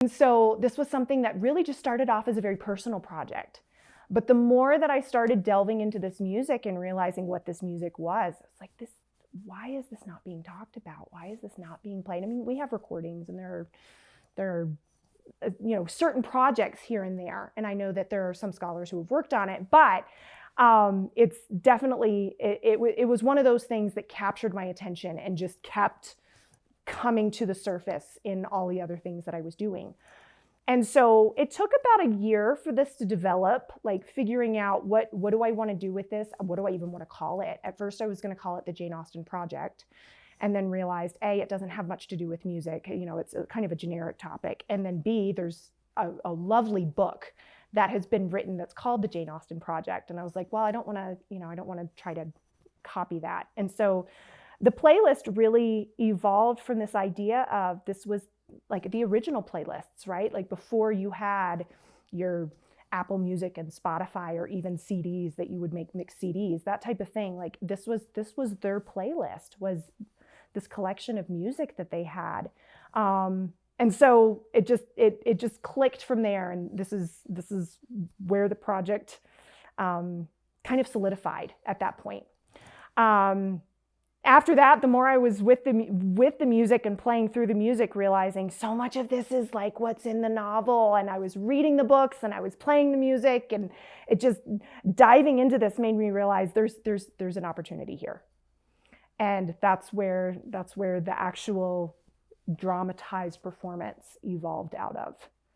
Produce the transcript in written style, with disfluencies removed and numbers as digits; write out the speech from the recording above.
And so this was something that really just started off as a very personal project. But the more that I started delving into this music and realizing what this music was, it's like, why is this not being talked about? Why is this not being played? I mean, we have recordings and there are certain projects here and there. And I know that there are some scholars who have worked on it, but it's definitely, it was one of those things that captured my attention and just kept coming to the surface in all the other things that I was doing. And so it took about a year for this to develop, like figuring out what do I want to do with this? What do I even want to call it? At first I was going to call it the Jane Austen Project, and then realized A, it doesn't have much to do with music. It's kind of a generic topic. And then B, there's a lovely book that has been written that's called the Jane Austen Project. And I was like, well, I don't want to try to copy that. And so the playlist really evolved from this idea of, this was like the original playlists, right? Like before you had your Apple Music and Spotify, or even CDs that you would make mix CDs, that type of thing. Like this was their playlist, was this collection of music that they had. And so it just clicked from there. And this is where the project kind of solidified at that point. After that, the more I was with the music and playing through the music, realizing so much of this is like what's in the novel, and I was reading the books and I was playing the music, and it just, diving into this made me realize there's an opportunity here. And that's where the actual dramatized performance evolved out of.